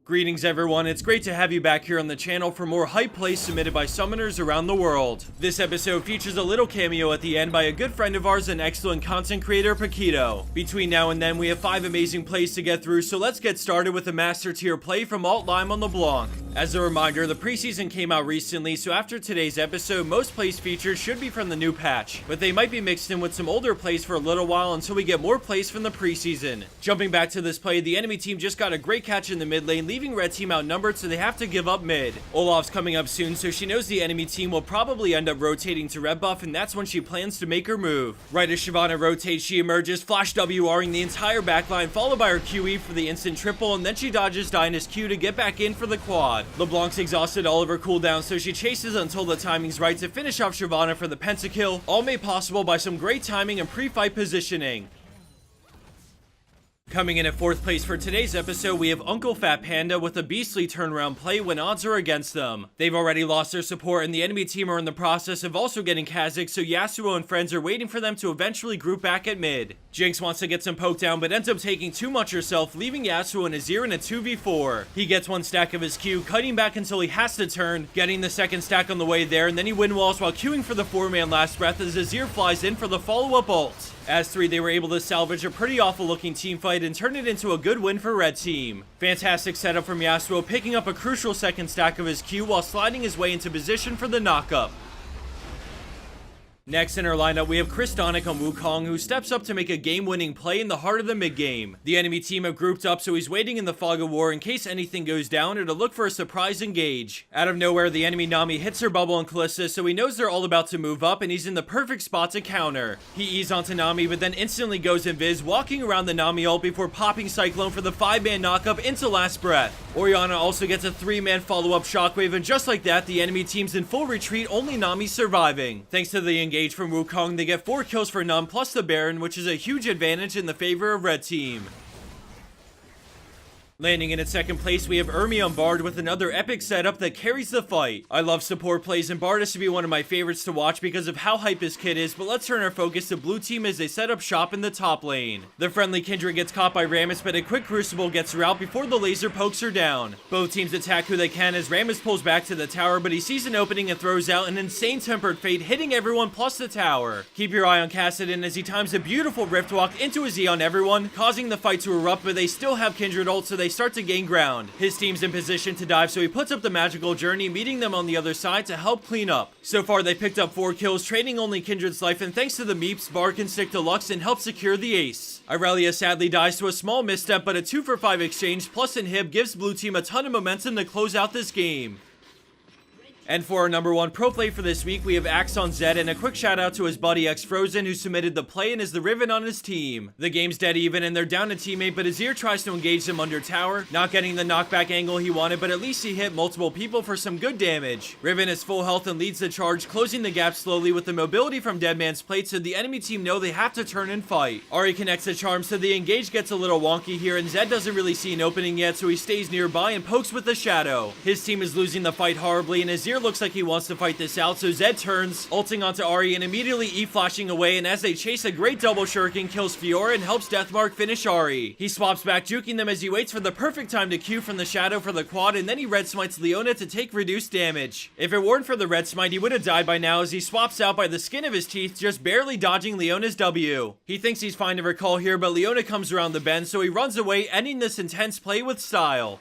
Greetings everyone, it's great to have you back here on the channel for more hype plays submitted by summoners around the world. This episode features a little cameo at the end by a good friend of ours and excellent content creator, Poqito. Between now and then we have 5 amazing plays to get through, so let's get started with a master tier play from Alt Lime on Leblanc. As a reminder, the preseason came out recently, so after today's episode, most plays featured should be from the new patch, but they might be mixed in with some older plays for a little while until we get more plays from the preseason. Jumping back to this play, the enemy team just got a great catch in the mid lane, leaving red team outnumbered, so they have to give up mid. Olaf's coming up soon, so she knows the enemy team will probably end up rotating to red buff, and that's when she plans to make her move. Right as Shyvana rotates, she emerges, flash WRing the entire backline, followed by her QE for the instant triple, and then she dodges Dinah's Q to get back in for the quad. Leblanc's exhausted all of her cooldowns, so she chases until the timing's right to finish off Shyvana for the pentakill, all made possible by some great timing and pre-fight positioning. Coming in at 4th place for today's episode, we have UncleFatPanda with a beastly turnaround play when odds are against them. They've already lost their support, and the enemy team are in the process of also getting Kha'zix, so Yasuo and friends are waiting for them to eventually group back at mid. Jinx wants to get some poke down, but ends up taking too much herself, leaving Yasuo and Azir in a 2v4. He gets one stack of his Q, cutting back until he has to turn, getting the second stack on the way there, and then he win walls while queuing for the 4-man last breath as Azir flies in for the follow-up ult. As 3, they were able to salvage a pretty awful looking team fight and turn it into a good win for red team. Fantastic setup from Yasuo, picking up a crucial second stack of his Q while sliding his way into position for the knockup. Next in our lineup, we have Crystonic on Wukong, who steps up to make a game-winning play in the heart of the mid-game. The enemy team have grouped up, so he's waiting in the fog of war in case anything goes down or to look for a surprise engage. Out of nowhere, the enemy Nami hits her bubble on Kalista, so he knows they're all about to move up, and he's in the perfect spot to counter. He eases onto Nami, but then instantly goes invis, walking around the Nami ult before popping Cyclone for the 5-man knockup into last breath. Orianna also gets a 3-man follow-up shockwave, and just like that, the enemy team's in full retreat, only Nami surviving. Thanks to the engage from Wukong, they get 4 kills for none plus the Baron, which is a huge advantage in the favor of red team. Landing in at 2nd place, we have Urmie on Bard with another epic setup that carries the fight. I love support plays, and Bard is to be one of my favorites to watch because of how hype his kit is, but let's turn our focus to blue team as they set up shop in the top lane. The friendly Kindred gets caught by Rammus, but a quick Crucible gets her out before the laser pokes her down. Both teams attack who they can as Rammus pulls back to the tower, but he sees an opening and throws out an insane Tempered Fate, hitting everyone plus the tower. Keep your eye on Kassadin as he times a beautiful Rift Walk into a Z on everyone, causing the fight to erupt, but they still have Kindred ult, so they start to gain ground. His team's in position to dive, so he puts up the magical journey, meeting them on the other side to help clean up. So far, they picked up 4 kills, trading only Kindred's life, and thanks to the meeps, Bard can stick to Lux and help secure the ace. Irelia sadly dies to a small misstep, but a 2-for-5 exchange plus inhib gives blue team a ton of momentum to close out this game. And for our number 1 pro play for this week, we have Axe on Zed, and a quick shout out to his buddy xPhrozen, who submitted the play and is the Riven on his team. The game's dead even and they're down a teammate, but Azir tries to engage them under tower, not getting the knockback angle he wanted, but at least he hit multiple people for some good damage. Riven is full health and leads the charge, closing the gap slowly with the mobility from Deadman's plate, so the enemy team know they have to turn and fight. Ahri connects the charm, so the engage gets a little wonky here, and Zed doesn't really see an opening yet, so he stays nearby and pokes with the shadow. His team is losing the fight horribly, and Azir looks like he wants to fight this out, so Zed turns, ulting onto Ahri and immediately E-flashing away, and as they chase, a great double shuriken kills Fiora and helps Deathmark finish Ahri. He swaps back, juking them as he waits for the perfect time to Q from the shadow for the quad, and then he red smites Leona to take reduced damage. If it weren't for the red smite, he would have died by now as he swaps out by the skin of his teeth, just barely dodging Leona's W. He thinks he's fine to recall here, but Leona comes around the bend, so he runs away, ending this intense play with style.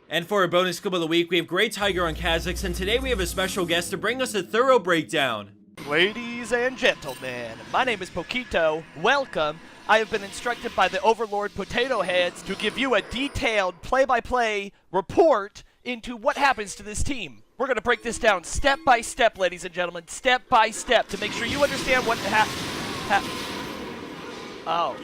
And for our bonus clip of the week, we have xXGreytigerXx on Kha'zix, and today we have a special guest to bring us a thorough breakdown. Ladies and gentlemen, my name is Poqito. Welcome. I have been instructed by the Overlord Potato Heads to give you a detailed play-by-play report into what happens to this team. We're going to break this down step by step, ladies and gentlemen, step by step, to make sure you understand what Oh,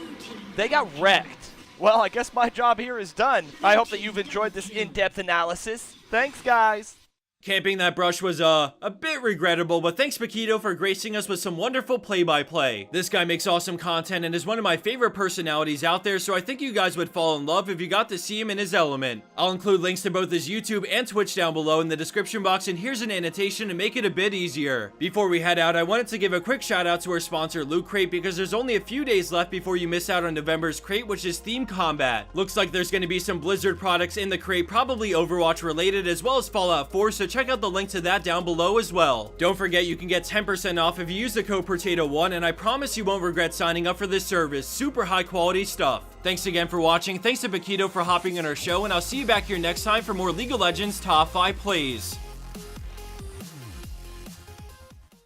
they got wrecked. Well, I guess my job here is done. I hope that you've enjoyed this in-depth analysis. Thanks, guys. Camping that brush was, a bit regrettable, but thanks Poqito for gracing us with some wonderful play-by-play. This guy makes awesome content and is one of my favorite personalities out there, so I think you guys would fall in love if you got to see him in his element. I'll include links to both his YouTube and Twitch down below in the description box, and here's an annotation to make it a bit easier. Before we head out, I wanted to give a quick shout out to our sponsor Loot Crate, because there's only a few days left before you miss out on November's crate, which is Theme Combat. Looks like there's going to be some Blizzard products in the crate, probably Overwatch related, as well as Fallout 4, so check out the link to that down below as well. Don't forget you can get 10% off if you use the code Potato1, and I promise you won't regret signing up for this service. Super high quality stuff. Thanks again for watching, thanks to Poqito for hopping on our show, and I'll see you back here next time for more League of Legends Top 5 plays.